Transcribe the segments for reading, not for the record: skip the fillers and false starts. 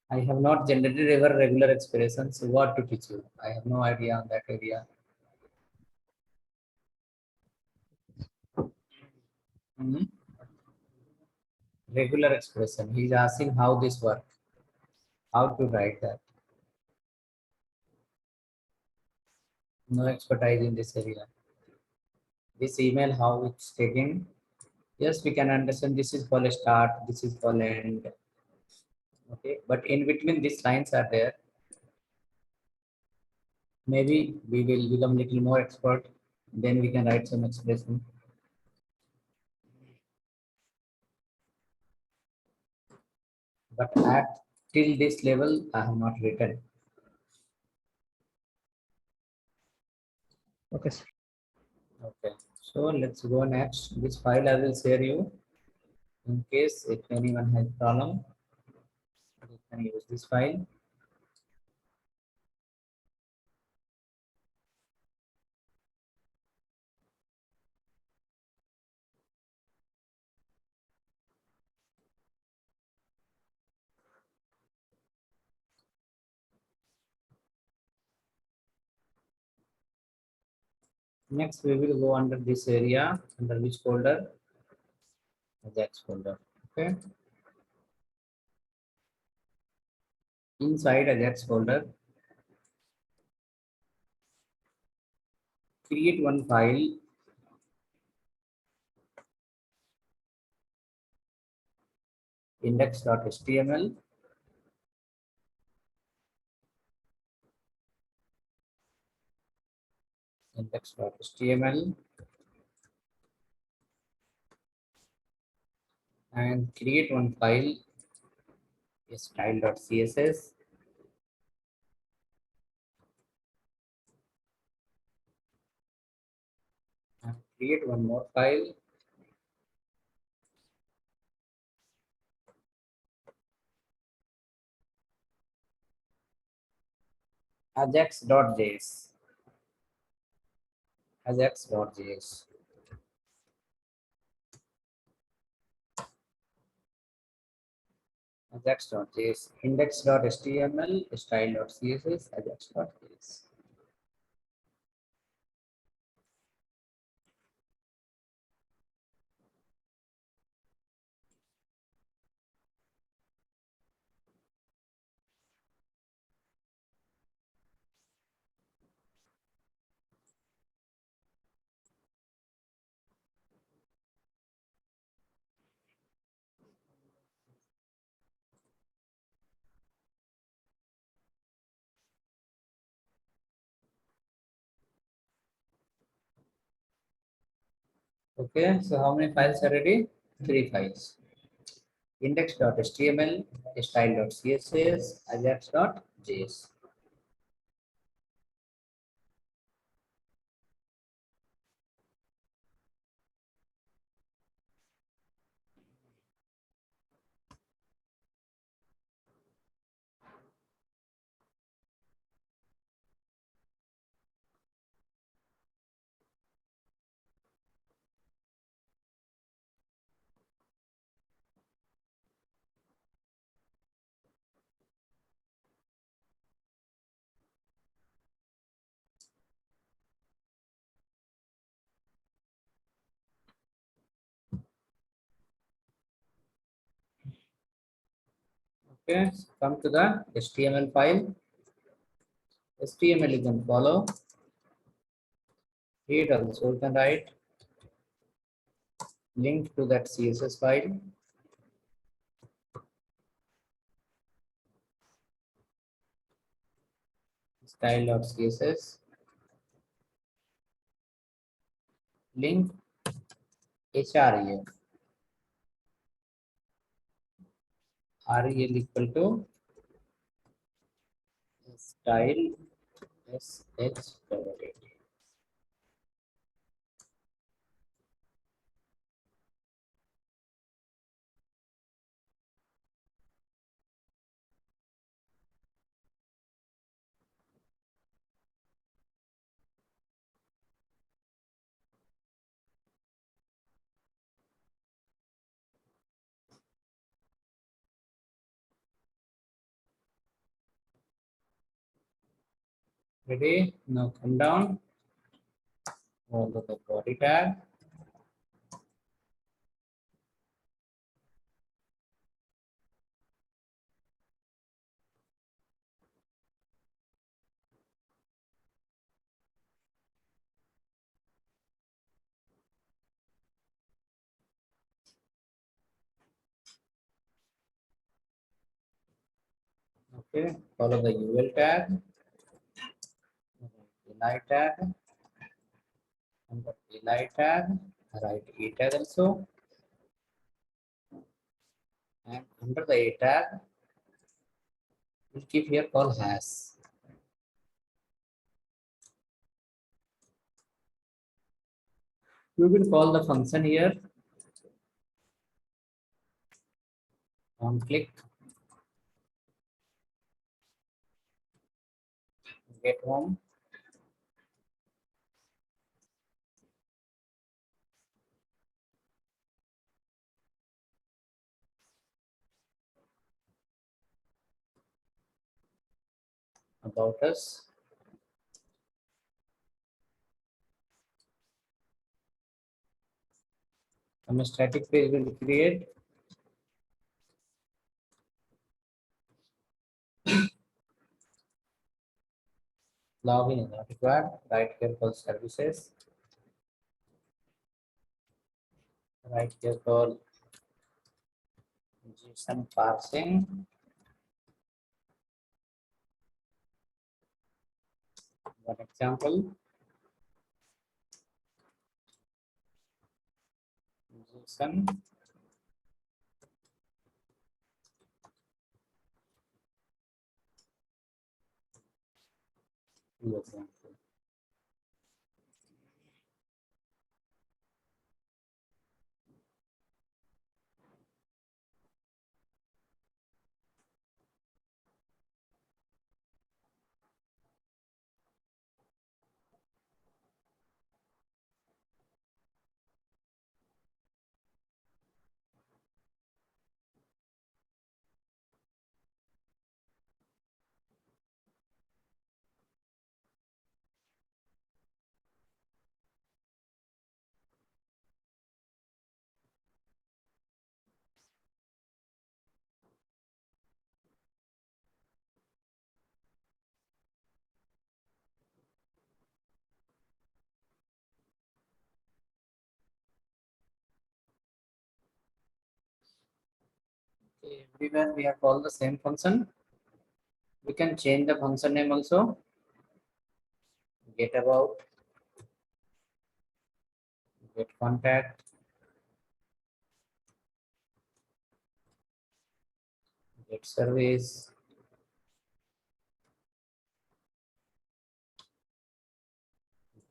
I have not generated ever regular expressions. So what to teach you? I have no idea on that area. Hmm? Regular expression. He's asking how this work, how to write that. No expertise in this area. This email, how it's taken. Yes, we can understand this is for a start, this is for end. Okay, but in between these lines are there. Maybe we will become little more expert. Then we can write some expression. But at till this level, I have not written. Okay, sir. Okay, so let's go next. This file I will share you in case if anyone has problem, you can use this file. Next, we will go under this area, under which folder? Ajax folder. Okay. Inside Ajax folder, create one file, index.html, index.html, and create one file, style.css, and create one more file, ajax.js, ajax.js. Ajax.js, index.html, style.css, ajax.js. Okay, so how many files are ready? Three files. Index.html, style.css, ajax.js. Okay, so come to the HTML file. HTML you can follow. Here also you can write link to that CSS file. Style.css. Link href. Rel equal to style sh. Ready? Now come down. Follow the body tag. Okay. Follow the UL tag. Li tag. Under li tag. Write E tag also. And under the A tag, we'll keep here call has. We will call the function here on click get home. About us. A static page will create. Login is not required. Right here call services. Right here call JSON parsing. One example. JSON. Example. Okay, everywhere we have called the same function. We can change the function name also. Get about, get contact, get service,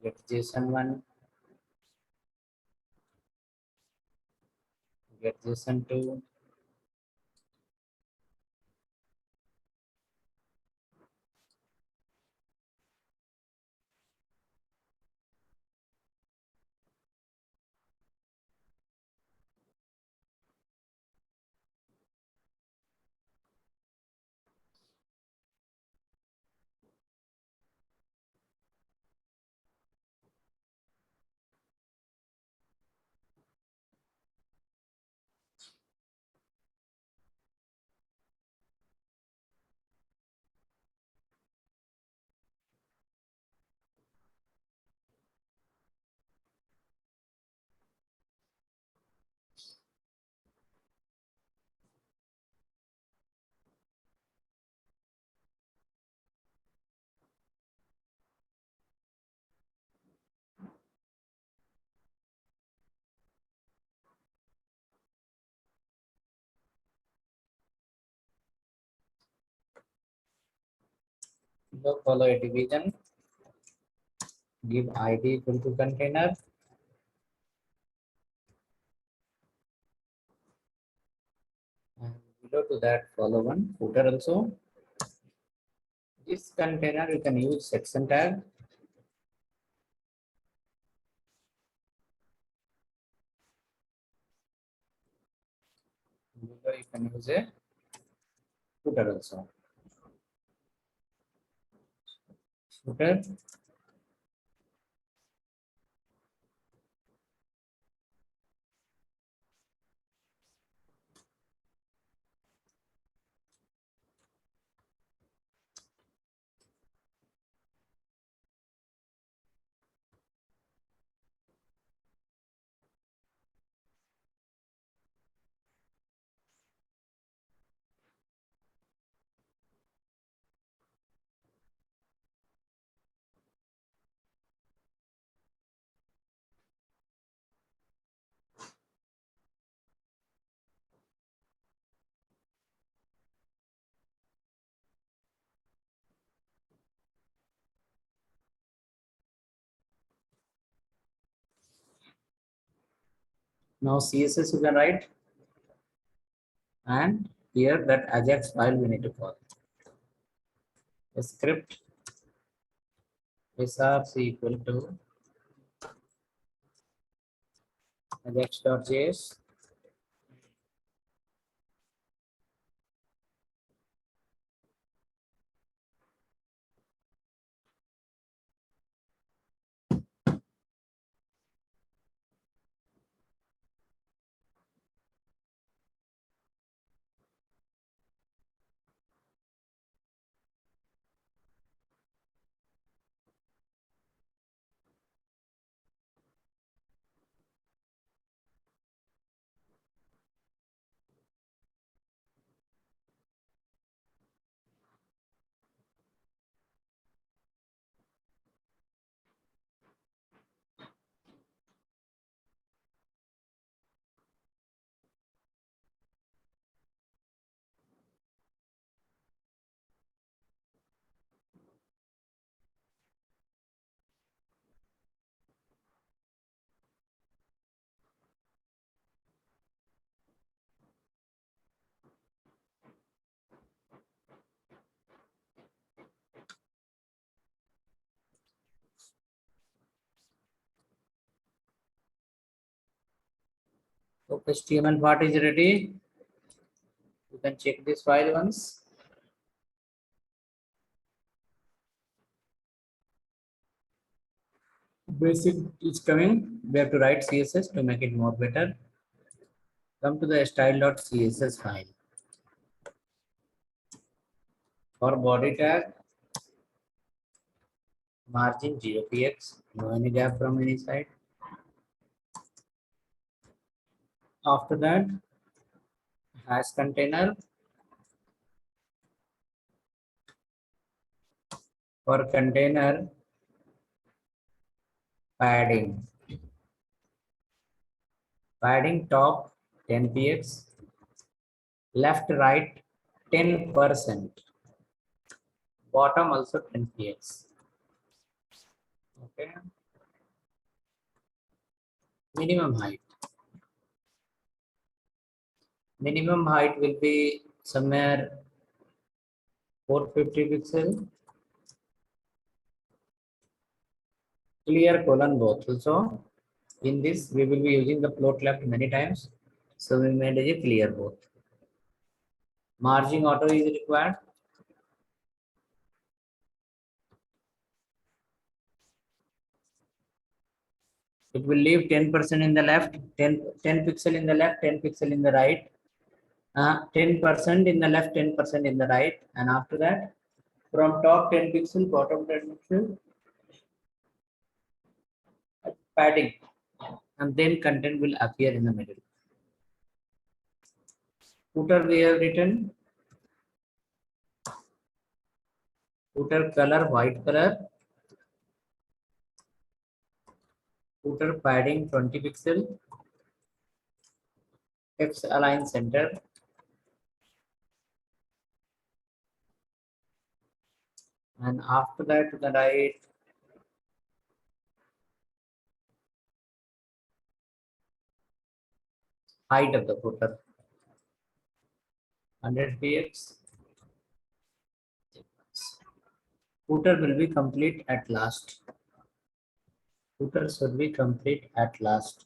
get JSON one, get JSON two, follow a division, give ID equal to container, and below to that follow one footer also. This container you can use section tag. Below you can use a footer also. footer. Now CSS you can write, and here that Ajax file we need to call. A script src equal to ajax.js. So HTML part is ready. You can check this file once. Basic is coming. We have to write CSS to make it more better. Come to the style.css file. For body tag, margin 0px, no any gap from any side. After that, hash container. For container, padding. Padding top 10px, left right 10%, bottom also 10px. Okay. Minimum height. Minimum height will be somewhere 450 pixel. Clear colon both. Also, in this we will be using the float left many times, so we made a clear both. Margin auto is required. It will leave 10% in the left, 10 pixel in the left, 10 pixel in the right, 10% in the left, 10% in the right, and after that, from top 10 pixel, bottom 10 pixel, padding, and then content will appear in the middle. Footer we have written, footer color white color, footer padding 20 pixel, X align center, and after that to the right, height of the footer 100 px. Footer will be complete at last. Footer should be complete at last.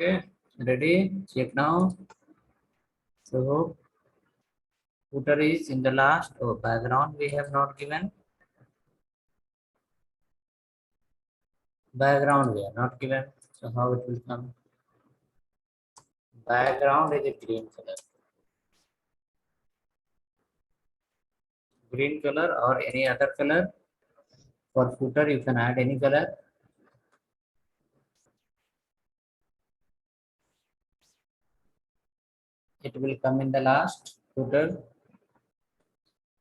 Okay, ready? Check now. So footer is in the last. Oh, background we have not given. Background we are not given. So how it will come? Background is a green color. Green color or any other color. For footer, you can add any color. It will come in the last footer.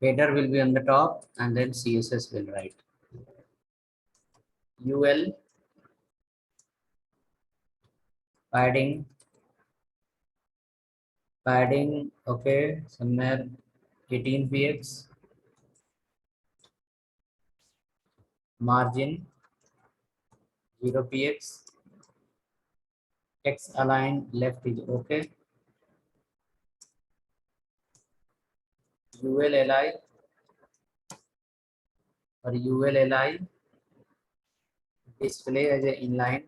Header will be on the top, and then CSS will write. UL padding, okay, somewhere 18 px. Margin 0 px. X align left is okay. ULLI or ULLI display as a inline,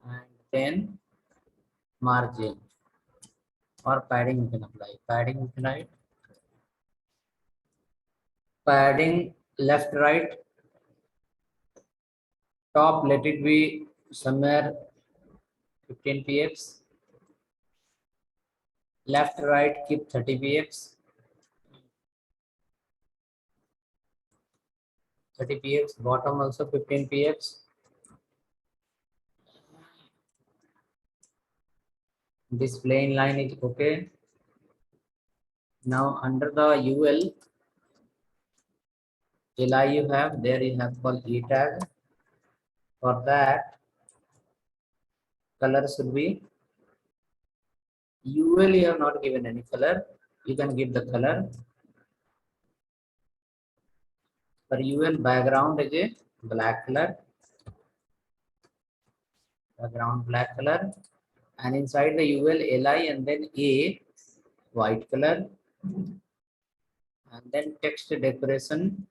and then margin or padding you can apply. Padding you can write. Padding left right, top let it be somewhere 15 px. Left right keep 30 px. 30 px. Bottom also 15 px. Display inline is okay. Now under the UL li you have, there you have called e tag. For that, color should be UL. You have not given any color. You can give the color. For UL, background is a black color. Background black color. And inside the UL, li and then a white color. And then text decoration.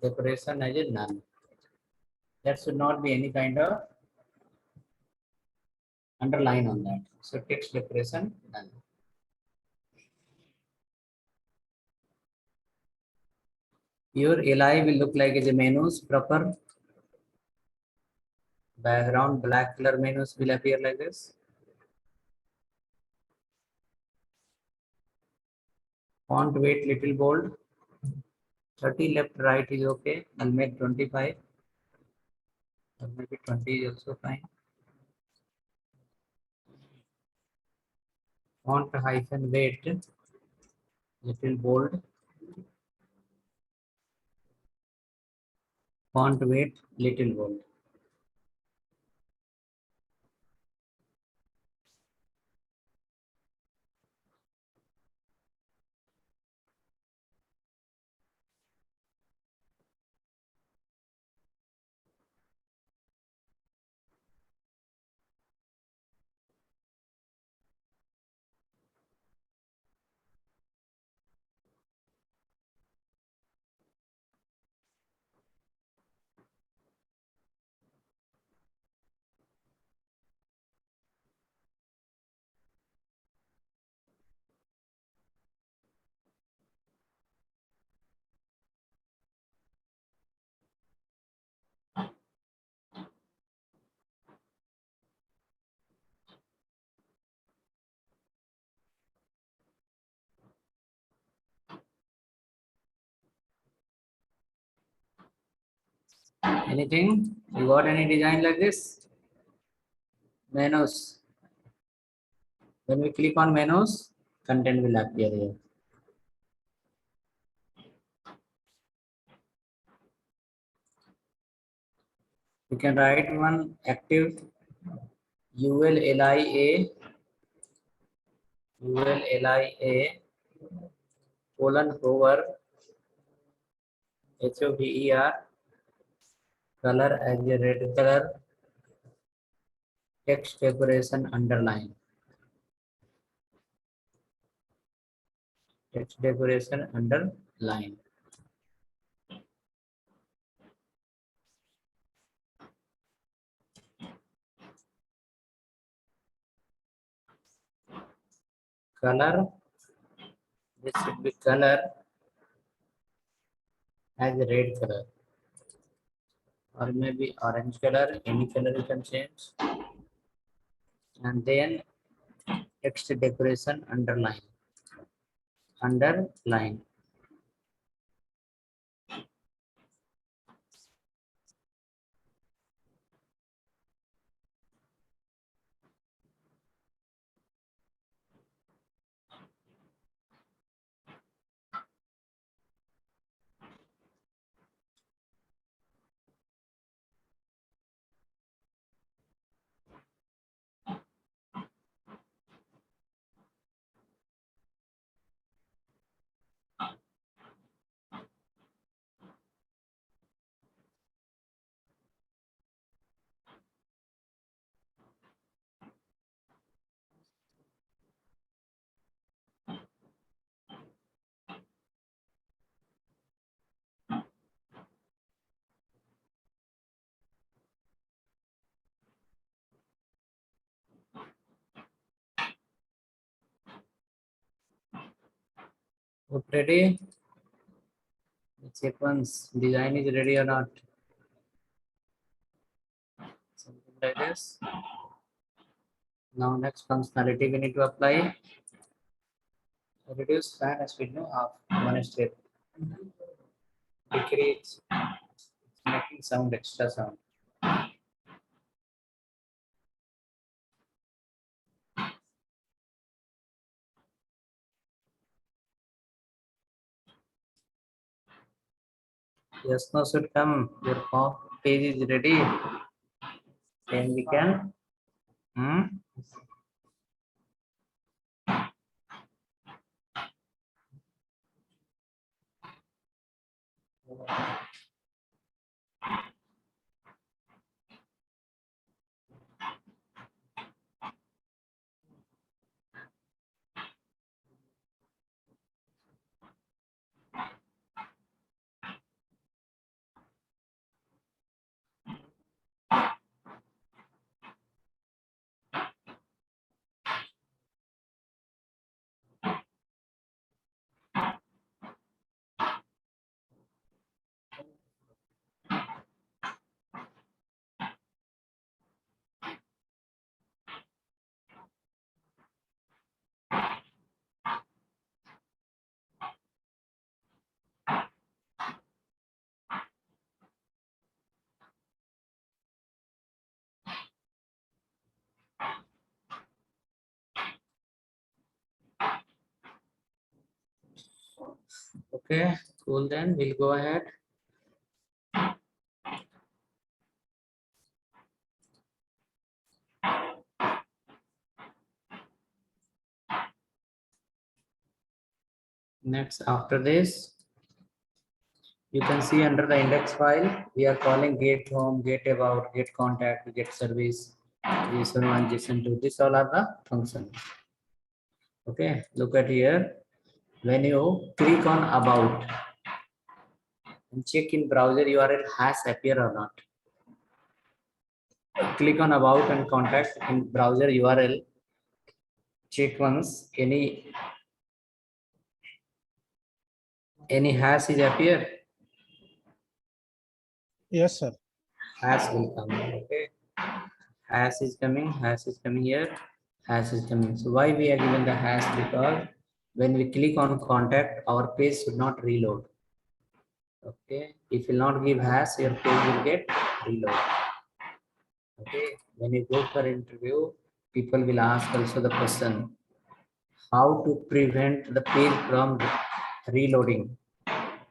Decoration as a none. There should not be any kind of underline on that. So text decoration none. Your li will look like as a menus proper. Background black color menus will appear like this. Font weight little bold. 30 left right is okay. I'll make 25. Or maybe 20 is also fine. Font hyphen weight little bold. Font weight little bold. Anything? You got any design like this? Menus. When we click on menus, content will appear here. You can write one active ULLIA colon hover HOVER color as a red color, text decoration underline, text decoration underline. color, this should be color as a red color, or maybe orange color, any color you can change. And then text decoration underline. Underline. Hope ready? Check once design is ready or not. Something like this. Now next functionality we need to apply. Reduce fan speed no half one step. Decrease, making sound extra sound. Yes, no should come. Your page is ready. Then we can. Okay, cool. Then we'll go ahead. Next, after this, you can see under the index file, we are calling get home, get about, get contact, get service, JSON1, JSON2. These all are the functions. Okay, look at here. When you click on about and check in browser URL has appear or not. Click on about and contact in browser URL. Check once any hash is appear. Yes, sir. Hash will come. Okay. Hash is coming here, hash is coming. So why we are given the hash? Because when we click on contact, our page should not reload. Okay, if you will not give hash, your page will get reload. Okay, when you go for interview, people will ask also the question, how to prevent the page from reloading?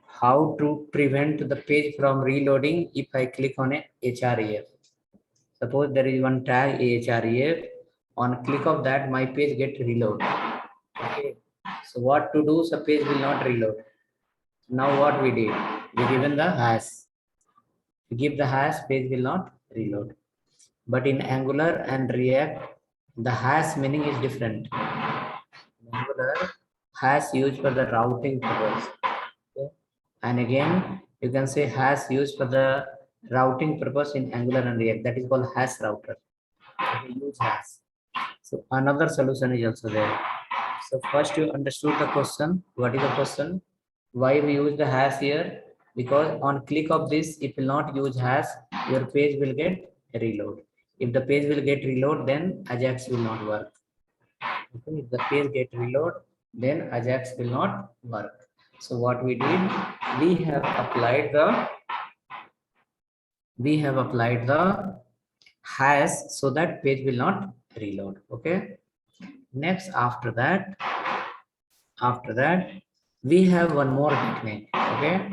How to prevent the page from reloading if I click on a href? Suppose there is one tag href. On click of that, my page get reload. Okay. So what to do? So page will not reload. Now what we did? We given the hash. We give the hash, page will not reload. But in Angular and React, the hash meaning is different. In Angular, hash used for the routing purpose. Okay. And again, you can say hash used for the routing purpose in Angular and React. That is called hash router. We use hash. So another solution is also there. So first you understood the question. What is the question? Why we use the hash here? Because on click of this, if you will not use hash, your page will get reload. If the page will get reload, then Ajax will not work. Okay, if the page get reload, then Ajax will not work. So what we did, we have applied the hash so that page will not reload. Okay. Next, after that, we have one more technique. Okay.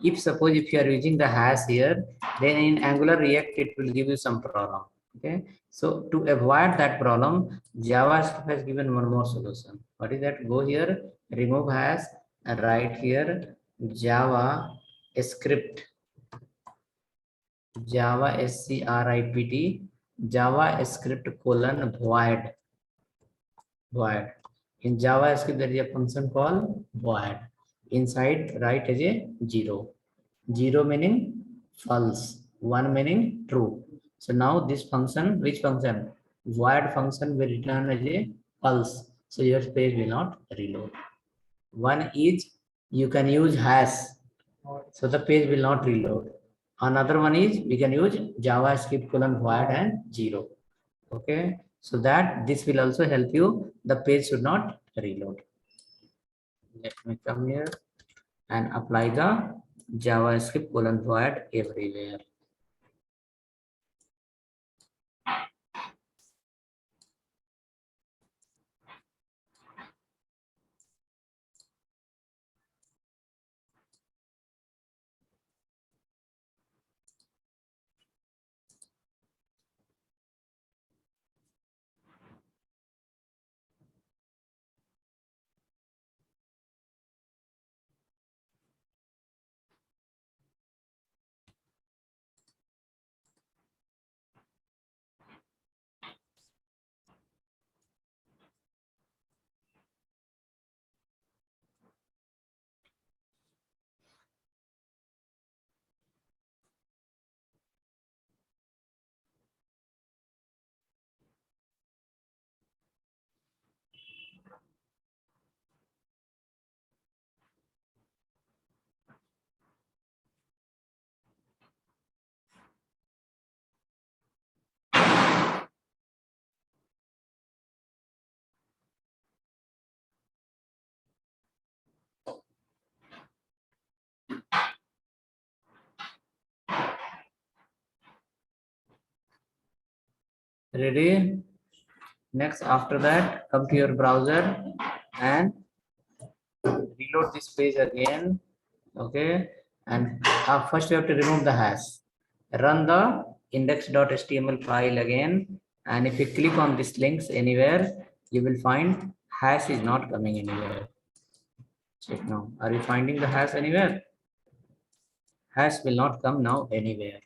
If suppose if you are using the hash here, then in Angular React it will give you some problem. Okay. So to avoid that problem, JavaScript has given one more solution. What is that? Go here, remove hash, and write here Java script, Java script, JavaScript void. In JavaScript, there is a function called void. Inside, write as a 0. 0 meaning false, 1 meaning true. So now this function, which function? Void function will return as a false. So your page will not reload. One is you can use hash, so the page will not reload. Another one is we can use JavaScript void and 0. Okay, so that this will also help you. The page should not reload. Let me come here and apply the JavaScript void everywhere. Ready? Next, after that, come to your browser and reload this page again. Okay, and first you have to remove the hash. Run the index.html file again, and if you click on these links anywhere, you will find hash is not coming anywhere. Check now. Are you finding the hash anywhere? Hash will not come now anywhere.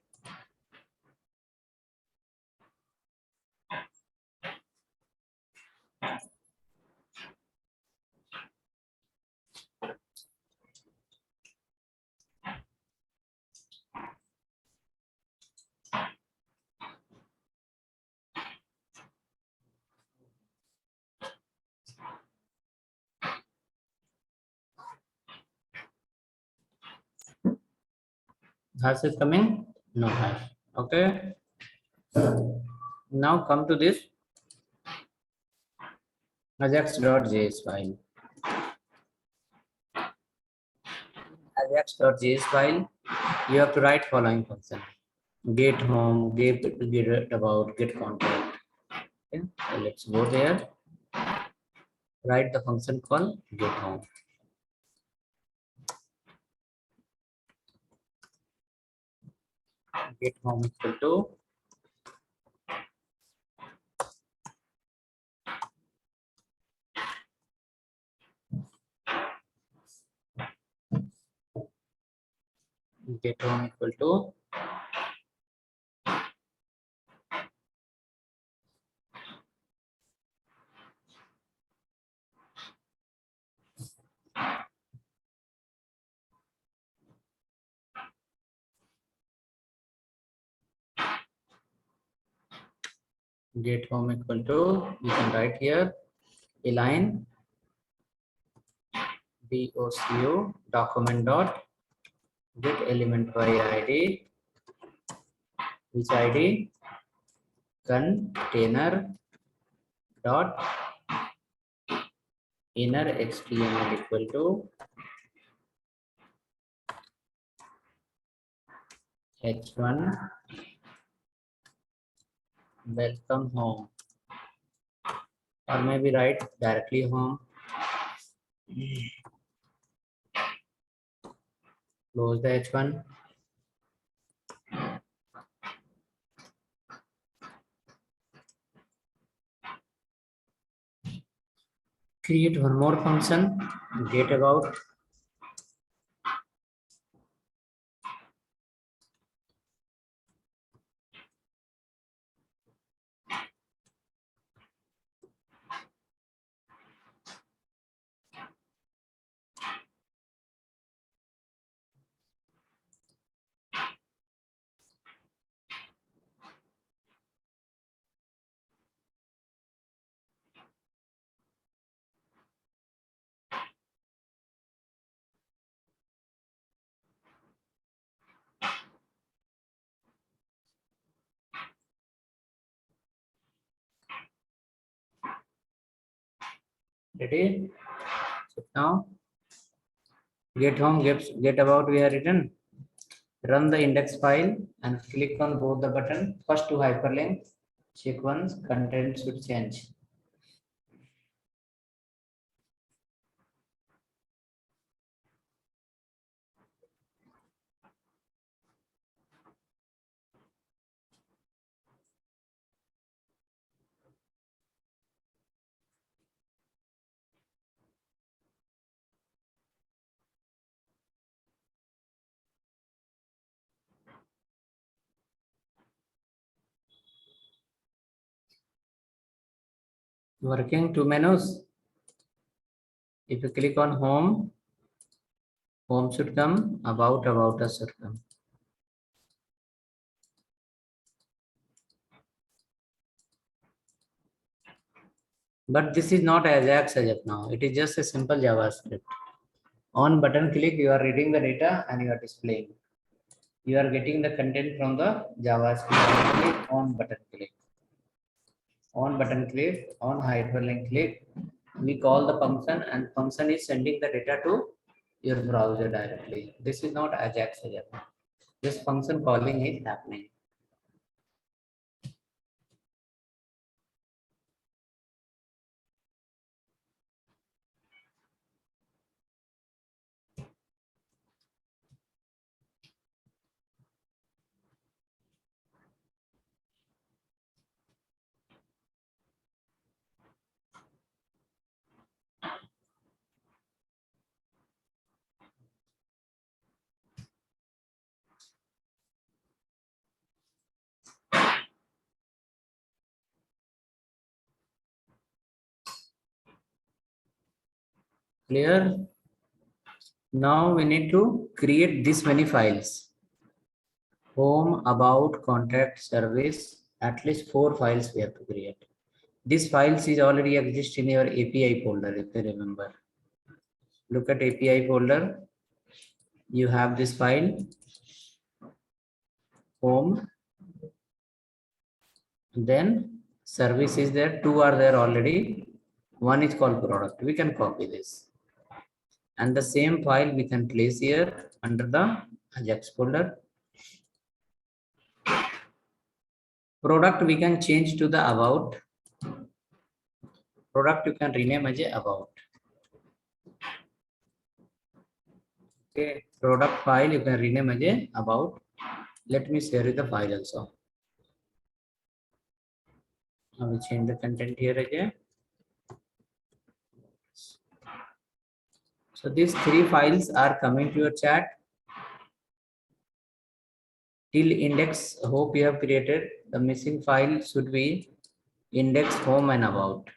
Hash is coming? No hash. Okay. Now come to this ajax.js file. Ajax.js file, you have to write following function: get home, get about, get contact. Okay, so let's go there. Write the function called get home. Get home equal to get home equal to get home equal to, you can write here a line docu document dot get element by id, which id container dot inner html equal to h1 welcome home, or maybe write directly home. Close the h1. Create one more function, get about. Ready? So now get home, get about we have written. Run the index file and click on both the button. First to hyperlink, check once, content should change. Working two menus. If you click on home, home should come, about us should come. But this is not Ajax as of now. It is just a simple JavaScript. On button click, you are reading the data and you are displaying. You are getting the content from the JavaScript. Click on button click. On button click, on hyperlink click. We call the function and function is sending the data to your browser directly. This is not Ajax as of now. This function calling is happening. Clear? Now we need to create this many files. Home, about, contact, service, at least 4 files we have to create. This files is already exist in your API folder, if you remember. Look at API folder. You have this file, home, then service is there, 2 are there already. One is called product. We can copy this. And the same file we can place here under the Ajax folder. Product we can change to the about. Product you can rename as a about. Okay, product file you can rename as a about. Let me share you the file also. I will change the content here again. So these 3 files are coming to your chat. Till index, hope you have created. The missing file should be index, home and about.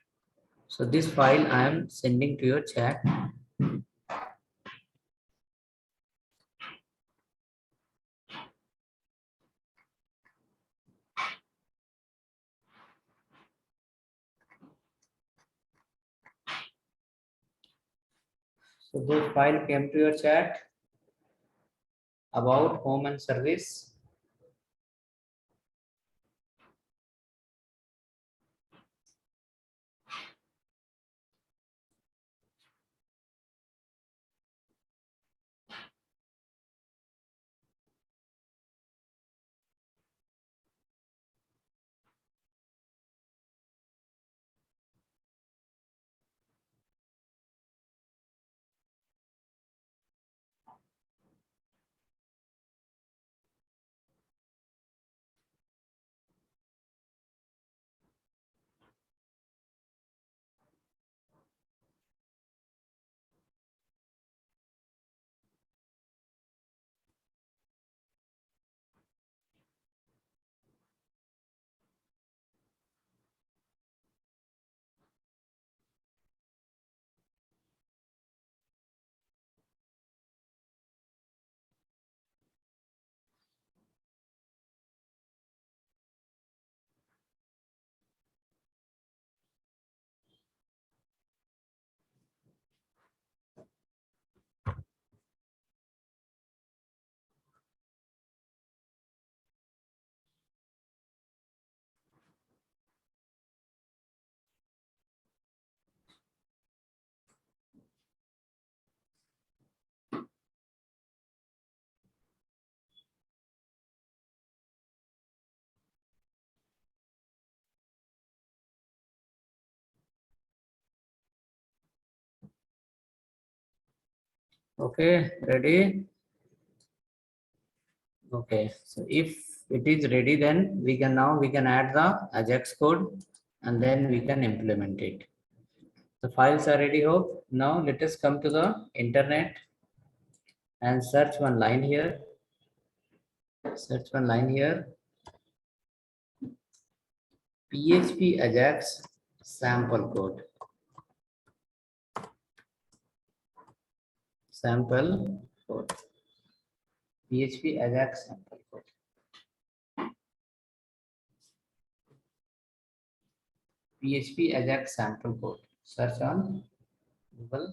So this file I am sending to your chat. So those file came to your chat about home and service. Okay, ready? Okay, so if it is ready, then we can add the Ajax code and then we can implement it. The files are ready, hope. Now let us come to the internet and search one line here. Search one line here. PHP Ajax sample code. Sample code. PHP Ajax sample code. PHP Ajax sample code. Search on Google.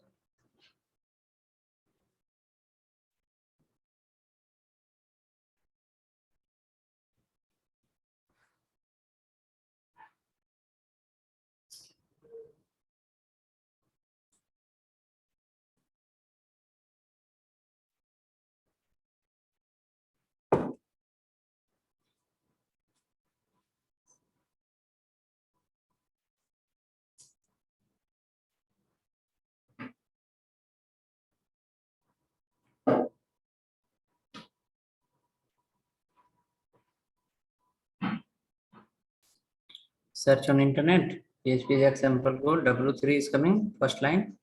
Search on internet. PHP Ajax sample code. W3 is coming. First line.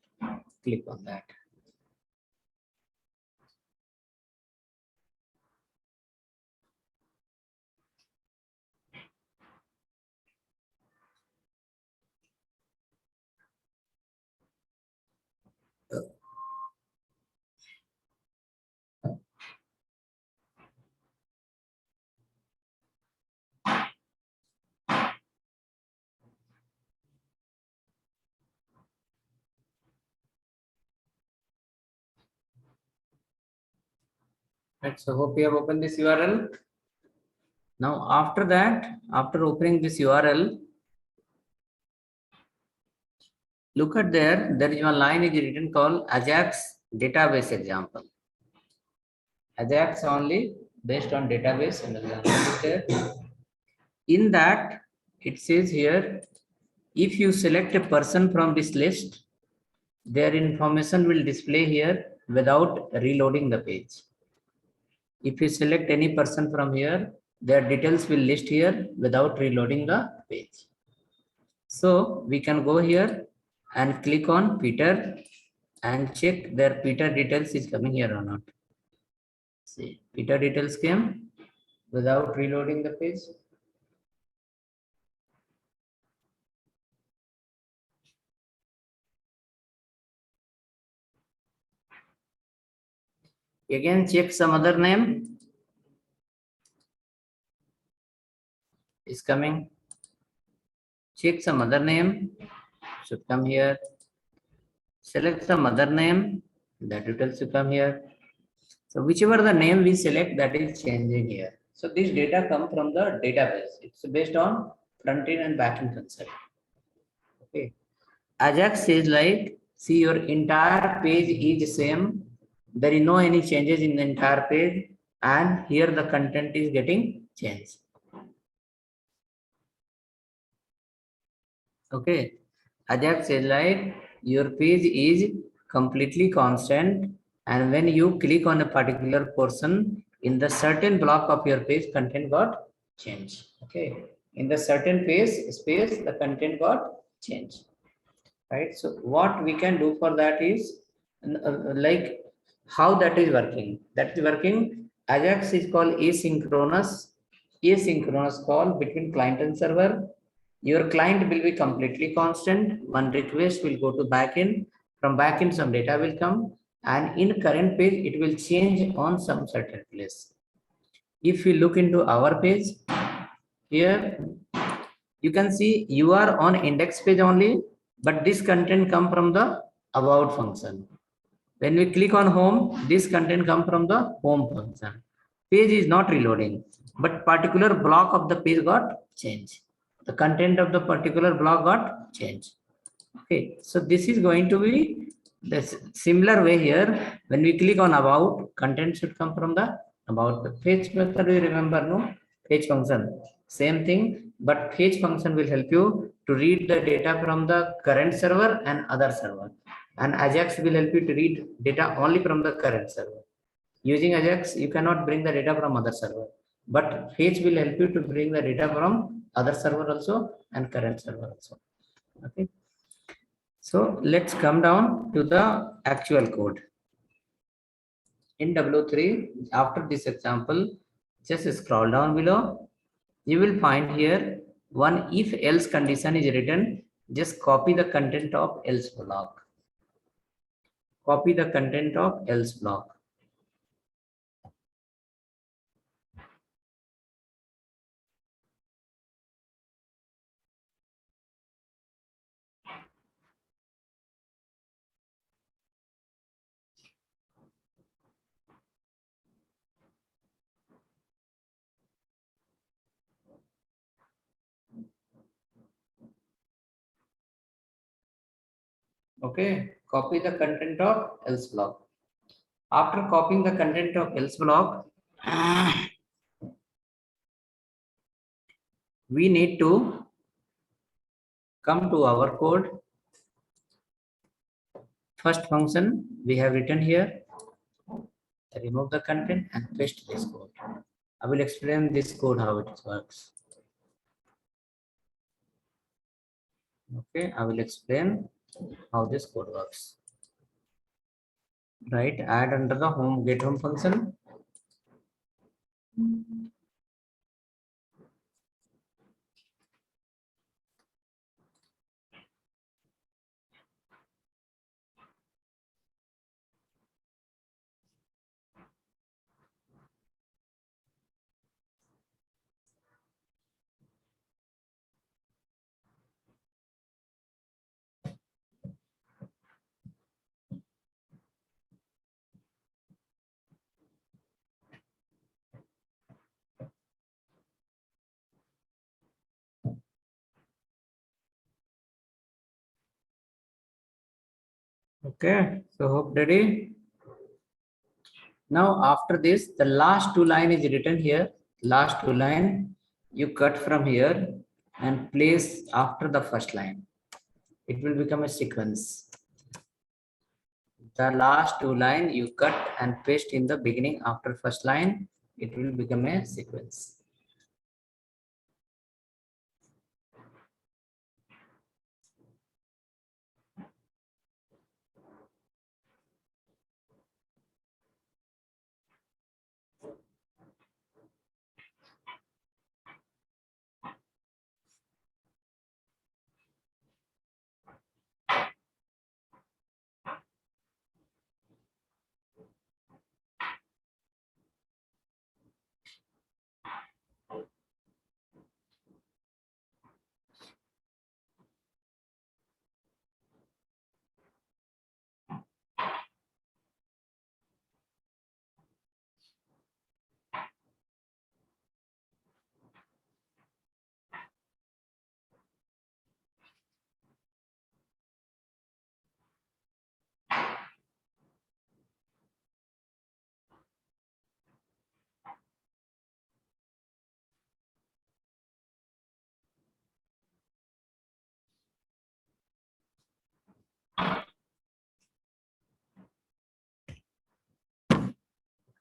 Click on that. Right, so hope you have opened this URL. Now after that, after opening this URL, look at there is one line is written called Ajax database example. Ajax only based on database and example is there. In that, it says here, if you select a person from this list, their information will display here without reloading the page. If you select any person from here, their details will list here without reloading the page. So we can go here and click on Peter and check their Peter details is coming here or not. See, Peter details came without reloading the page. Again, check some other name is coming. Check some other name should come here. Select some other name That details will come here. So whichever the name we select, that is changing here. So this data come from the database. It's based on front end and back end concept. Okay. Ajax says like, see your entire page is same. There is no any changes in the entire page, and here the content is getting changed. Okay. Ajax says like, your page is completely constant, and when you click on a particular portion in the certain block of your page, content got changed. Okay. In the certain page space, the content got changed. Right. So what we can do for that is like how that is working. That is working. Ajax is called asynchronous call between client and server. Your client will be completely constant. One request will go to backend. From backend, some data will come, and in current page, it will change on some certain place. If we look into our page here, you can see you are on index page only, but this content come from the about function. When we click on home, this content come from the home function. Page is not reloading, but particular block of the page got changed. The content of the particular block got changed. Okay, so this is going to be the similar way here. When we click on about, content should come from the about. The fetch method we remember, no? Fetch function. Same thing, but fetch function will help you to read the data from the current server and other server. And Ajax will help you to read data only from the current server. Using Ajax, you cannot bring the data from other server, but fetch will help you to bring the data from other server also and current server also. Okay. So let's come down to the actual code. In W3, after this example, just scroll down below. You will find here one if else condition is written. Just copy the content of else block. Copy the content of else block. Okay, copy the content of else block. After copying the content of else block, we need to come to our code. First function we have written here, remove the content and paste this code. I will explain this code how it works. Okay, I will explain how this code works. Right, add under the home get home function. Okay, so hope ready. Now after this, the last two line is written here. Last two line you cut from here and place after the first line. It will become a sequence. The last two line you cut and paste in the beginning after first line. It will become a sequence.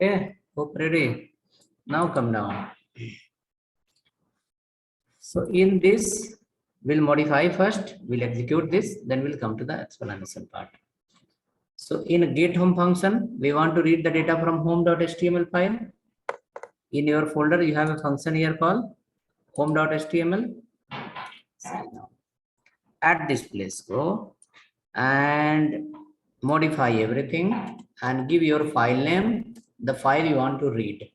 Okay, hope ready. Now come down. So in this, we'll modify first, we'll execute this, then we'll come to the explanation part. So in get home function, we want to read the data from home.html file. In your folder, you have a function here called home.html. At this place, go and modify everything and give your file name, the file you want to read.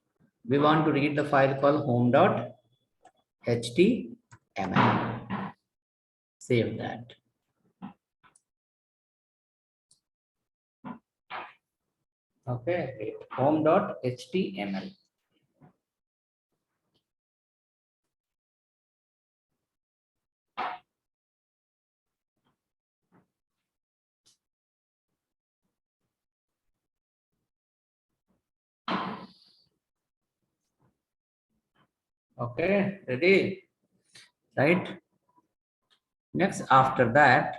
We want to read the file called home.html. Save that. Okay, home.html. Okay, ready? Right? Next, after that,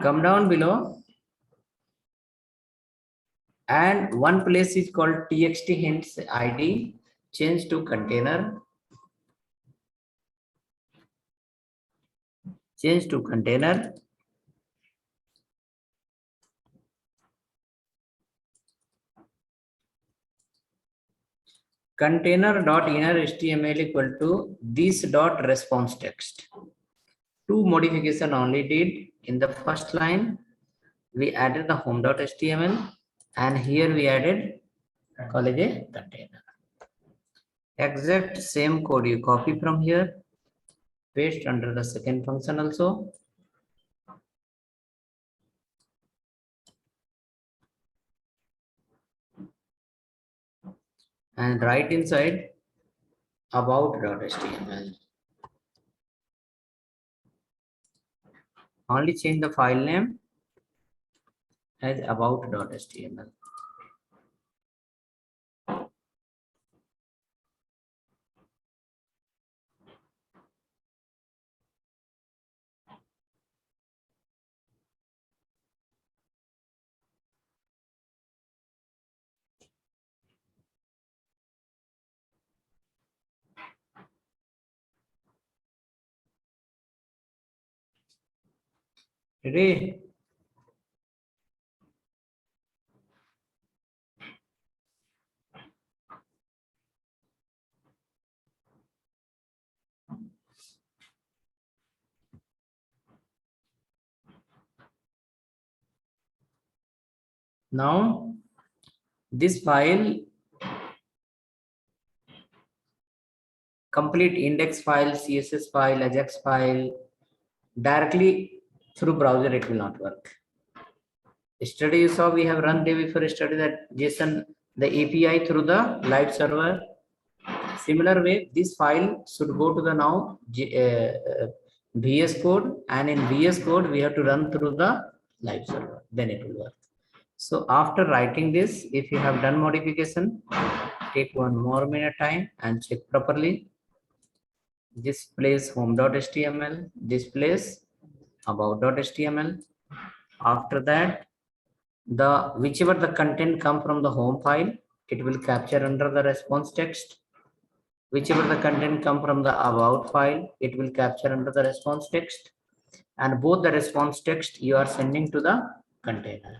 come down below, and one place is called txt hints id, change to container, container.inner html equal to this dot response text. Two modification only did. In the first line, we added the home.html, and here we added college a container. Exact same code you copy from here, paste under the second function also. And write inside about.html. Only change the file name as about.html. Ready? Now, this file, complete index file, CSS file, Ajax file, directly through browser, it will not work. Yesterday you saw we have run day before yesterday that JSON, the API through the live server. Similar way, this file should go to the now VS Code, and in VS Code we have to run through the live server, then it will work. So after writing this, if you have done modification, take one more minute time and check properly. This place home.html, this place about.html. After that, the whichever the content come from the home file, it will capture under the response text. Whichever the content come from the about file, it will capture under the response text, and both the response text you are sending to the container.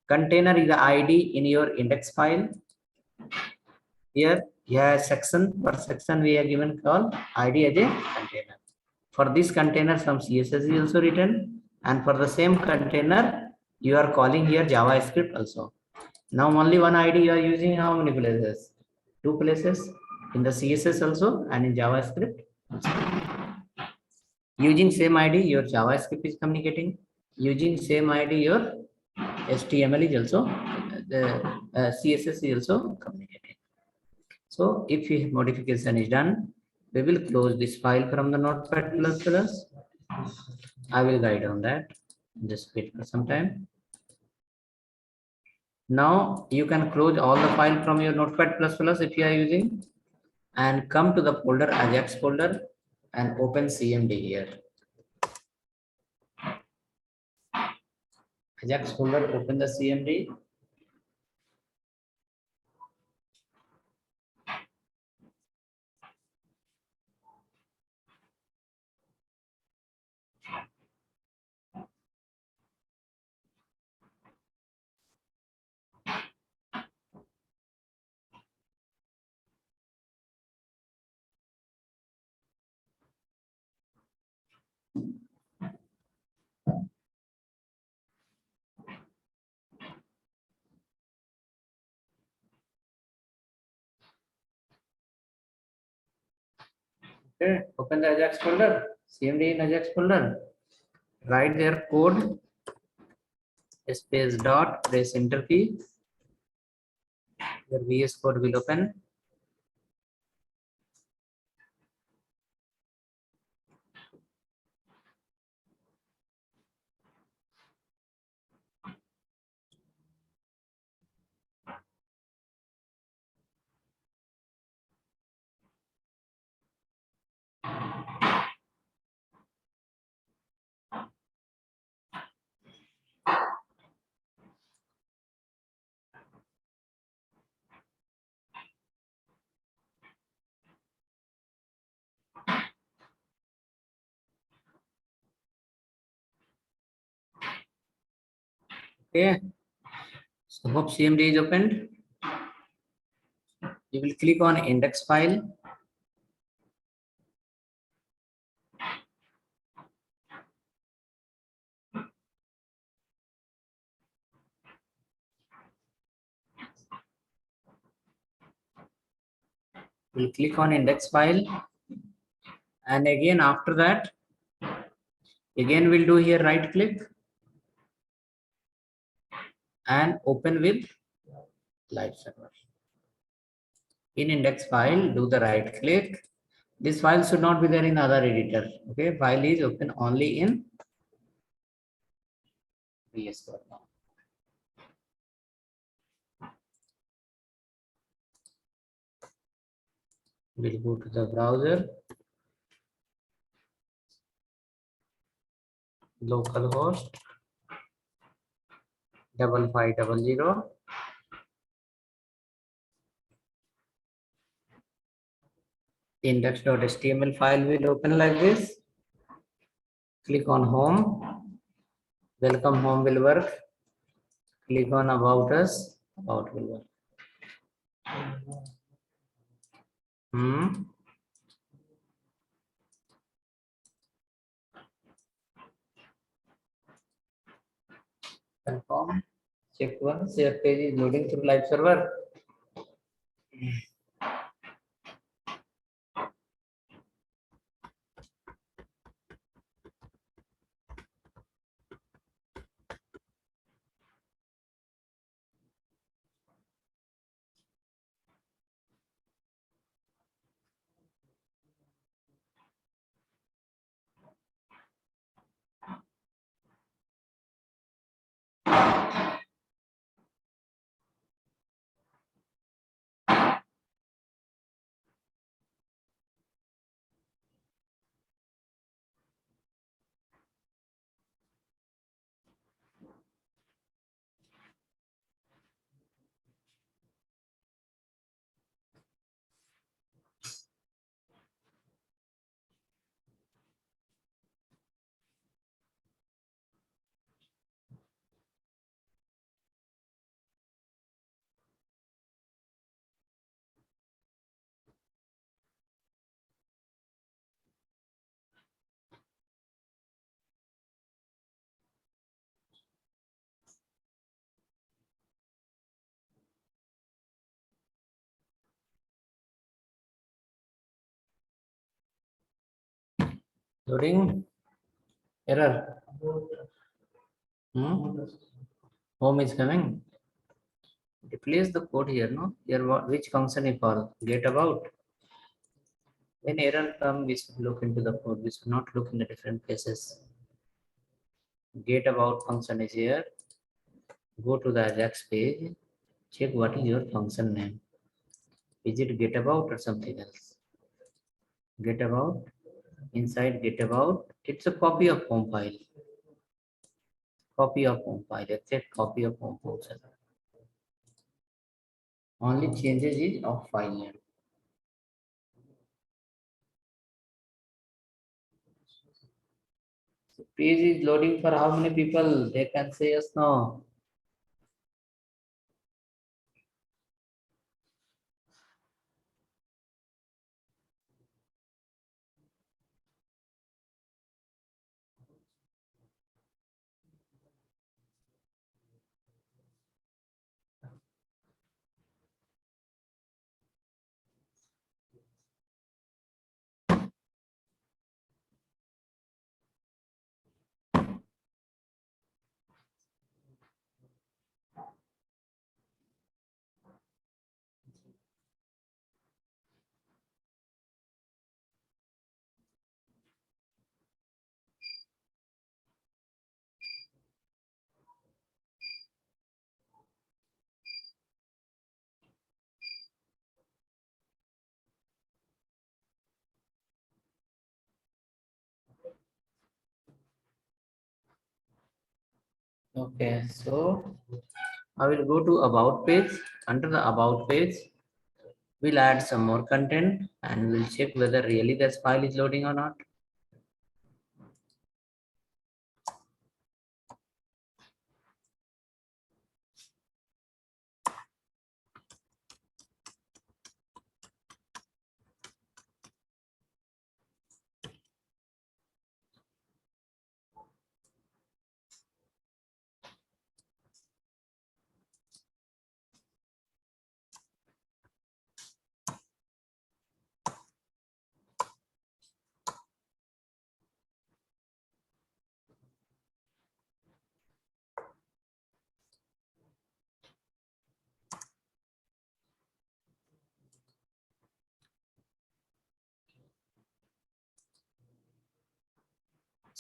Container is the ID in your index file. Here, section, per section we are given called ID as a container. For this container, some CSS is also written, and for the same container, you are calling here JavaScript also. Now only one ID you are using, how many places? Two places, in the CSS also and in JavaScript also. Using same ID, your JavaScript is communicating. Using same ID, your HTML is also, the CSS is also communicating. So if modification is done, we will close this file from the Notepad++. I will guide on that. Just wait for some time. Now you can close all the file from your Notepad++ if you are using, and come to the folder Ajax folder and open CMD here. Ajax folder, open the CMD. Okay, open the Ajax folder, CMD in Ajax folder. Write their code, space dot, press enter key. Your VS Code will open. Okay, so hope CMD is opened. You will click on index file. We'll click on index file. And again, after that, again, we'll do here right click and open with live server. In index file, do the right click. This file should not be there in other editor. Okay, file is open only in VS Code now. We'll go to the browser, localhost 5500. Index.html file will open like this. Click on home. Welcome home will work. Click on about us. About will work. Confirm. Check once your page is loading through live server. Loading. Error. Home is coming. Replace the code here, no? Here, which function you call? Get about. When error comes, we should look into the code. We should not look in the different places. Get about function is here. Go to the Ajax page. Check what is your function name. Is it get about or something else? Get about. Inside get about, it's a copy of home file. copy of home file. Except copy of home folder. Only changes is of file name. So page is loading for how many people? They can say yes, no. Okay, so I will go to about page. Under the about page, we'll add some more content and we'll check whether really this file is loading or not.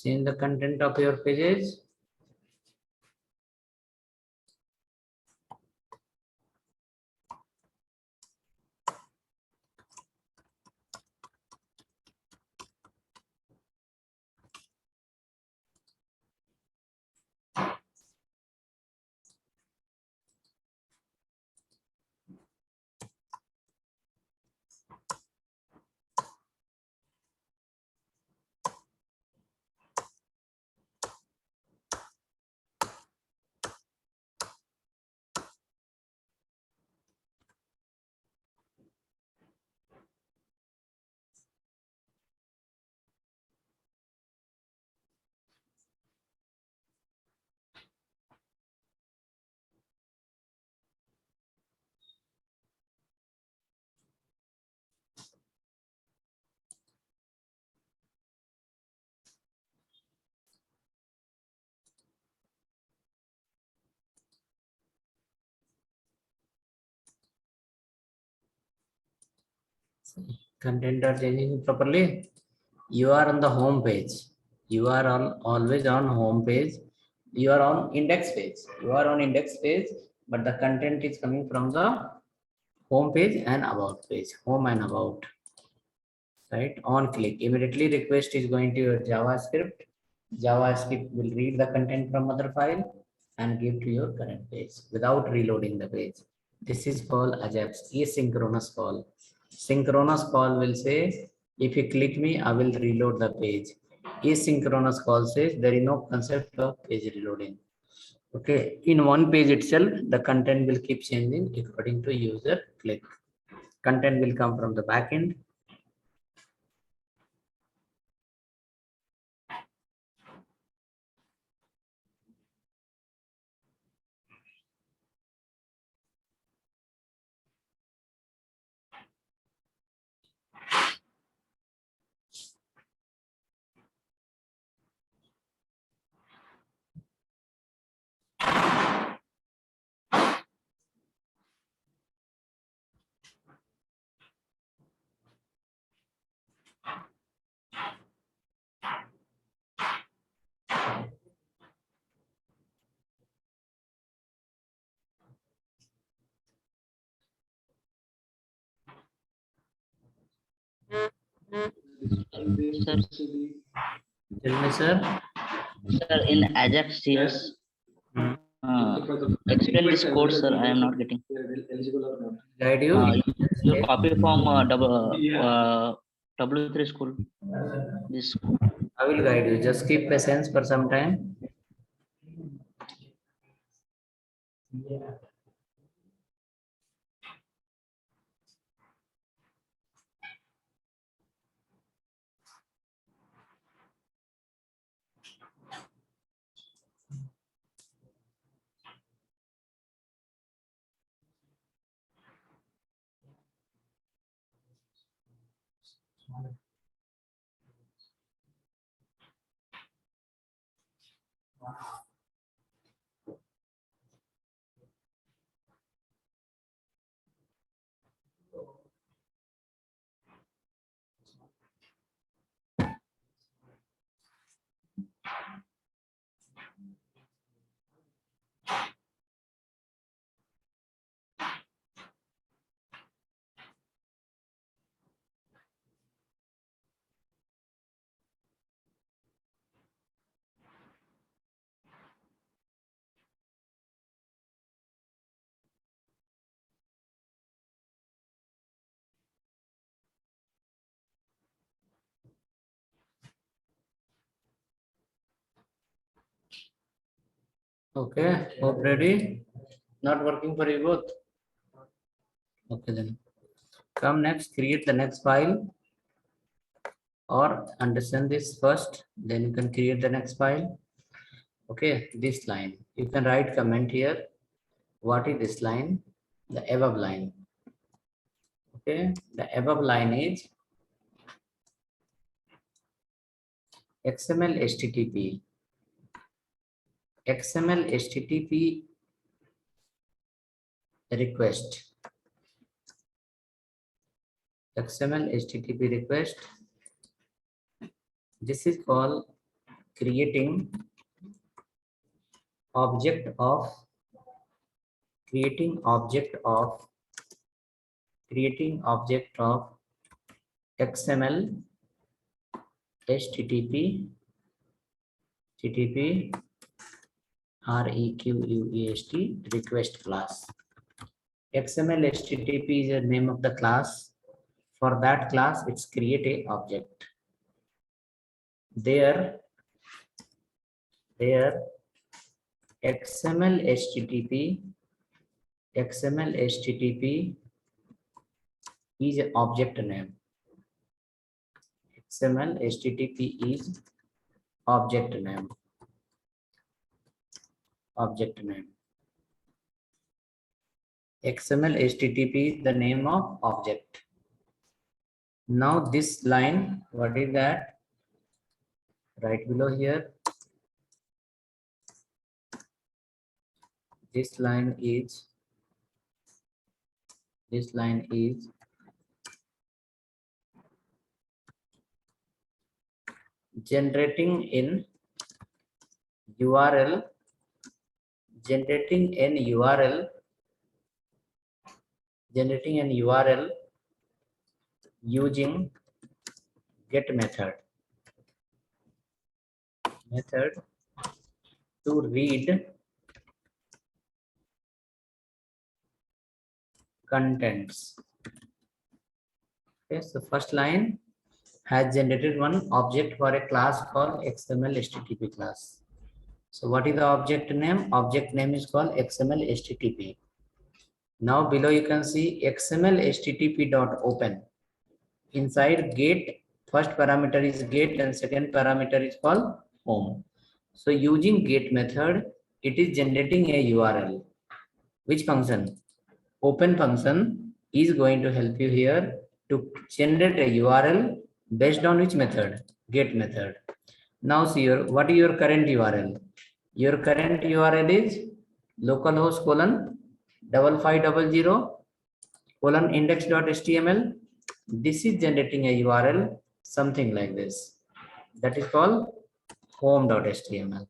Change the content of your pages. Content are changing properly. You are on the home page. You are on always on home page. You are on index page. You are on index page, but the content is coming from the home page and about page. Home and about. Right? On click. Immediately request is going to your JavaScript. JavaScript will read the content from other file and give to your current page without reloading the page. This is called asynchronous call. Synchronous call will say, if you click me, I will reload the page. Asynchronous call says there is no concept of page reloading. Okay, in one page itself, the content will keep changing according to user click. Content will come from the backend. Sir, Tell me, sir. sir, in Ajax CS, Explain this code, sir. I am not getting. Guide you. You copy from W3 school. This. I will guide you. Just keep patience for some time. Okay, hope ready. Not working for you both. Okay then. Come next, create the next file or understand this first, then you can create the next file. Okay, this line. You can write comment here. What is this line? The above line. Okay, the above line is XML HTTP. XML HTTP request. XML HTTP request. This is called creating object of XML HTTP request request class. XML HTTP is the name of the class. For that class, it's create a object. There XML HTTP is an object name. XML HTTP is object name. XML HTTP is the name of object. Now this line, what is that? Right below here. This line is generating an URL using get method to read contents. Okay, so first line has generated one object for a class called XML HTTP class. So what is the object name? Object name is called XML HTTP. Now below you can see XML HTTP.open. Inside get, first parameter is get and second parameter is called home. So using get method, it is generating a URL. Which function? Open function is going to help you here to generate a URL based on which method? Get method. Now see what is your current URL? Your current URL is localhost : 5500 : index.html. This is generating a URL something like this. That is called home.html.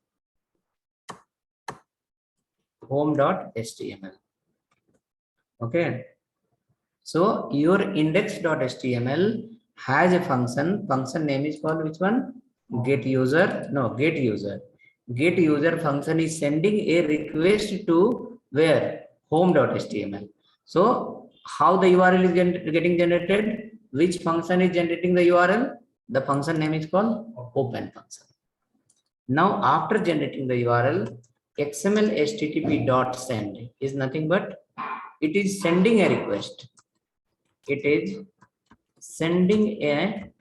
Okay. So your index.html has a function. Function name is called which one? Get user. No, get user. get user function is sending a request to where? Home.html. So how the URL is getting generated? Which function is generating the URL? The function name is called open function. Now after generating the URL, XML HTTP dot send is nothing but it is sending a request. It is sending a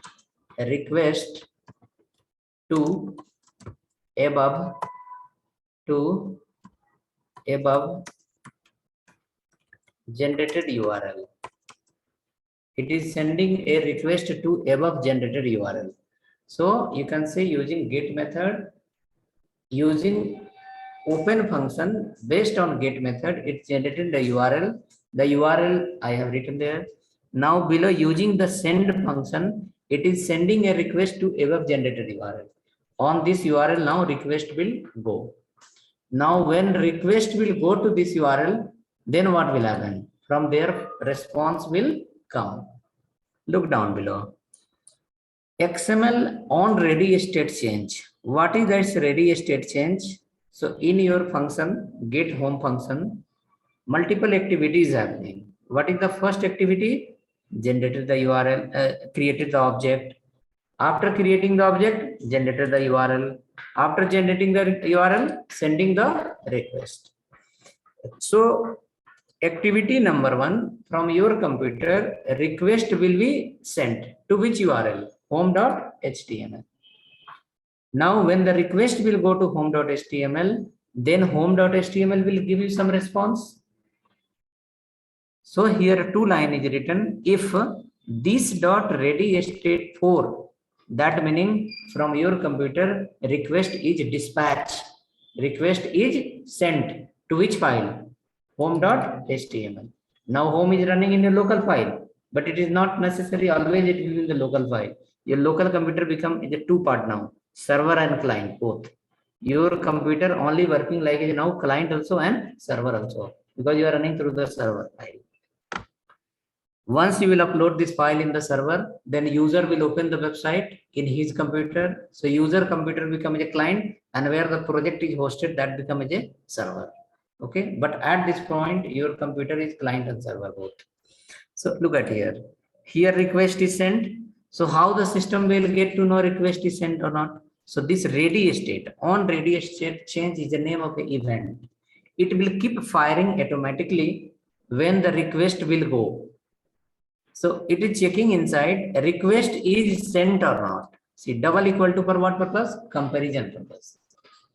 request to above generated URL. It is sending a request to above generated URL. So you can say using get method, using open function based on get method, it's generated the URL. The URL I have written there. Now below using the send function, it is sending a request to above generated URL. On this URL now request will go. Now when request will go to this URL, then what will happen? From there response will come. Look down below. XML on ready state change. What is this ready state change? So in your function, get home function, multiple activities happening. What is the first activity? Generated the URL, created the object. After creating the object, generated the URL. After generating the URL, sending the request. So activity number 1 from your computer, request will be sent to which URL? Home.html. Now when the request will go to home.html, then home.html will give you some response. So here 2 line is written, if this dot ready state 4, that meaning from your computer request is dispatched, request is sent to which file? Home.html. Now home is running in a local file, but it is not necessary always it will be in the local file. Your local computer become is a 2 part now, server and client both. Your computer only working like is now client also and server also, because you are running through the server file. Once you will upload this file in the server, then user will open the website in his computer. So user computer becomes a client, and where the project is hosted, that becomes a server. Okay, but at this point, your computer is client and server both. So look at here. Here request is sent. So how the system will get to know request is sent or not? So this ready state, on ready state change is the name of the event. It will keep firing automatically when the request will go. So it is checking inside request is sent or not. See, double equal to for what purpose? Comparison purpose.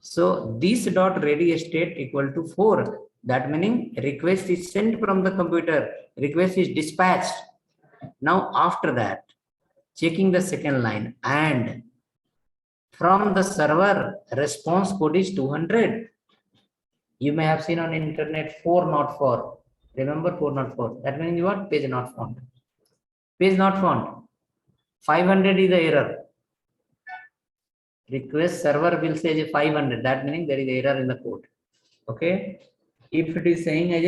So this dot ready state equal to 4. That meaning request is sent from the computer. Request is dispatched. Now after that, checking the second line, and from the server response code is 200. You may have seen on internet 404. Remember 404. That means what? Page not found. Page not found. 500 is the error. Request server will say 500. That meaning there is error in the code. Okay. If it is saying as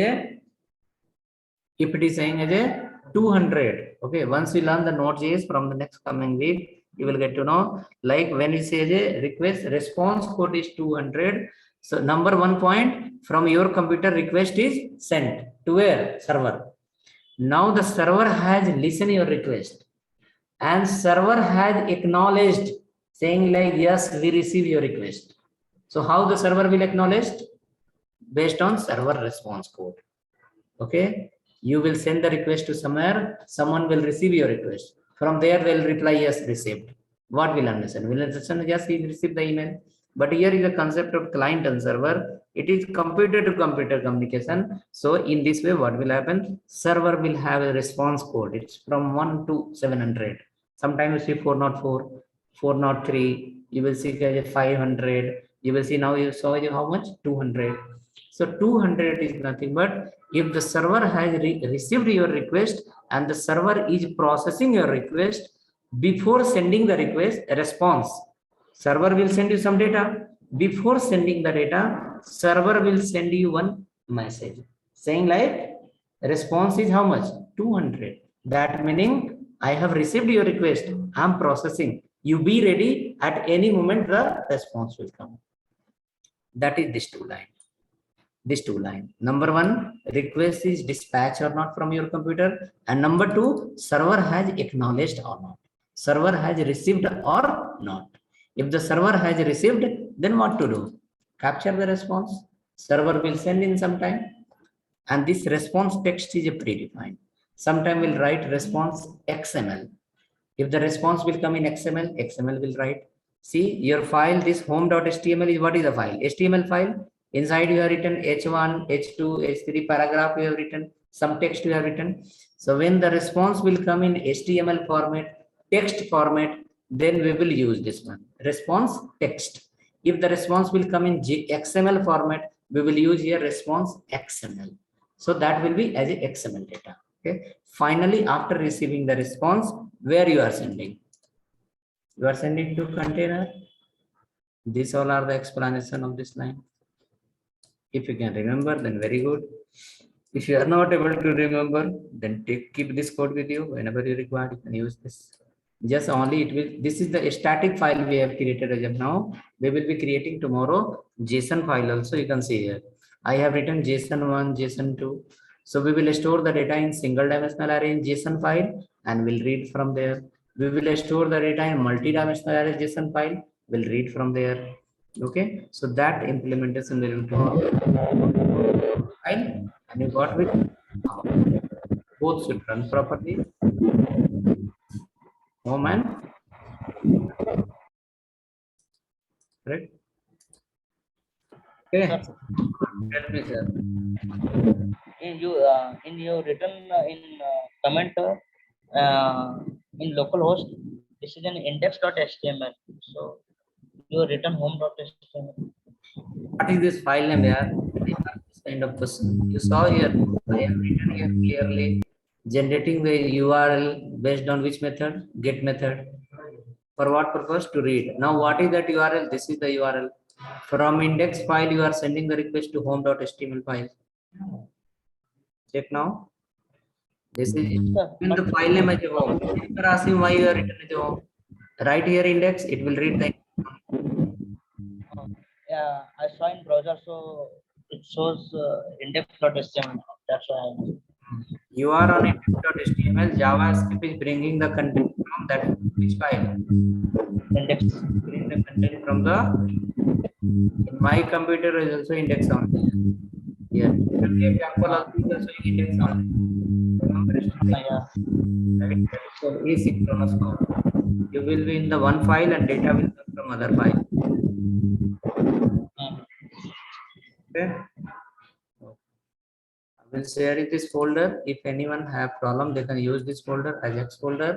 a 200. Okay. Once you learn the Node.js from the next coming week, you will get to know. Like when it says a request response code is 200. So number 1 point from your computer request is sent to where? Server. Now the server has listened your request, and server has acknowledged, saying like, yes, we receive your request. So how the server will acknowledge? Based on server response code. Okay, you will send the request to somewhere, someone will receive your request. From there they'll reply yes, received. What will understand? Will understand yes, he received the email. But here is the concept of client and server. It is computer to computer communication. So in this way, what will happen? Server will have a response code. It's from 1 to 700. Sometimes you see 404, 403. You will see 500. You will see now you saw how much? 200. So 200 is nothing but if the server has received your request and the server is processing your request, before sending the request, a response, server will send you some data. Before sending the data, server will send you one message saying like response is how much? 200. That meaning I have received your request. I'm processing. You be ready at any moment the response will come. That is this two line. This two line. Number one, request is dispatched or not from your computer. And number two, server has acknowledged or not. Server has received or not. If the server has received, then what to do? Capture the response. Server will send in some time. And this response text is a predefined. Sometime we'll write response XML. If the response will come in XML, XML will write. See your file, this home.html is what is the file? HTML file. Inside you have written H1, H2, H3 paragraph you have written, some text you have written. So when the response will come in HTML format, text format, then we will use this one, response text. If the response will come in XML format, we will use here response XML. So that will be as a XML data. Okay. Finally, after receiving the response, where you are sending? You are sending to container. These all are the explanation of this line. If you can remember, then very good. If you are not able to remember, then keep this code with you. Whenever you require, you can use this. Just only it will. This is the static file we have created as of now. We will be creating tomorrow JSON file also. You can see here. I have written JSON1, JSON2. So we will store the data in single dimensional array in JSON file and we'll read from there. We will store the data in multi-dimensional array JSON file. We'll read from there. Okay. So that implementation will be tomorrow. Fine. And you got with both should run properly. Home and correct. Okay. Sir, Tell me, sir. in your written in comment in localhost, this is an index.html. So you written home.html. What is this file name here? I have this kind of question. You saw here, I have written here clearly, generating the URL based on which method? Get method. For what purpose? To read. Now, what is that URL? This is the URL. From index file, you are sending the request to home.html file. Check now. This is in the file name as a home. If you are asking why you are written as a home, right here index, it will read the. Yeah, I saw in browser, so it shows index.html. That's why You are on index.html. JavaScript is bringing the content from that which file. index. Bring the content from the. In my computer is also index on. Here, example also is also index on. Remember, Yeah. right? So asynchronous code. You will be in the one file and data will come from other file. Okay. I will share this folder. If anyone have problem, they can use this folder as X folder.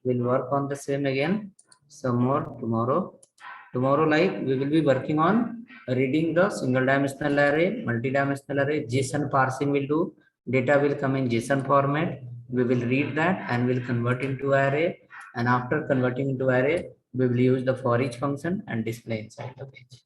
We'll work on the same again. Some more tomorrow. Tomorrow, like we will be working on reading the single dimensional array, multi-dimensional array, JSON parsing will do. Data will come in JSON format. We will read that and will convert into array. And after converting into array, we will use the for each function and display inside the page.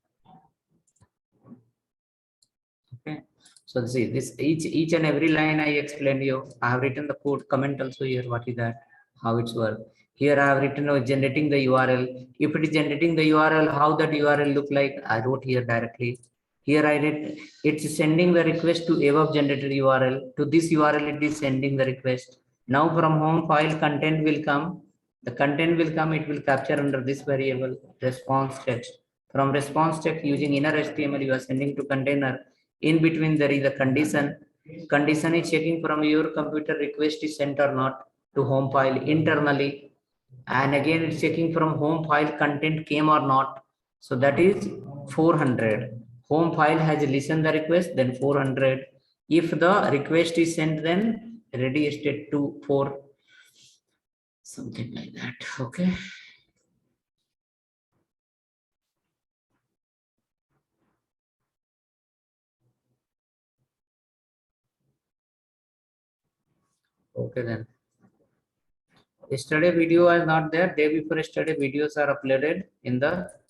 Okay. So see this each and every line I explained you. I have written the code comment also here. What is that? How it's work? Here I have written generating the URL. If it is generating the URL, how that URL look like? I wrote here directly. Here I read it's sending the request to above generated URL. To this URL, it is sending the request. Now from home file content will come. The content will come, it will capture under this variable response text. From response text using inner HTML, you are sending to container. In between there is a condition. Condition is checking from your computer request is sent or not to home file internally. And again it's checking from home file content came or not. So that is 400. Home file has listened the request, then 400. If the request is sent, then ready state 2, 4. Something like that. Okay. Okay then. Yesterday video is not there. Day before yesterday videos are uploaded in the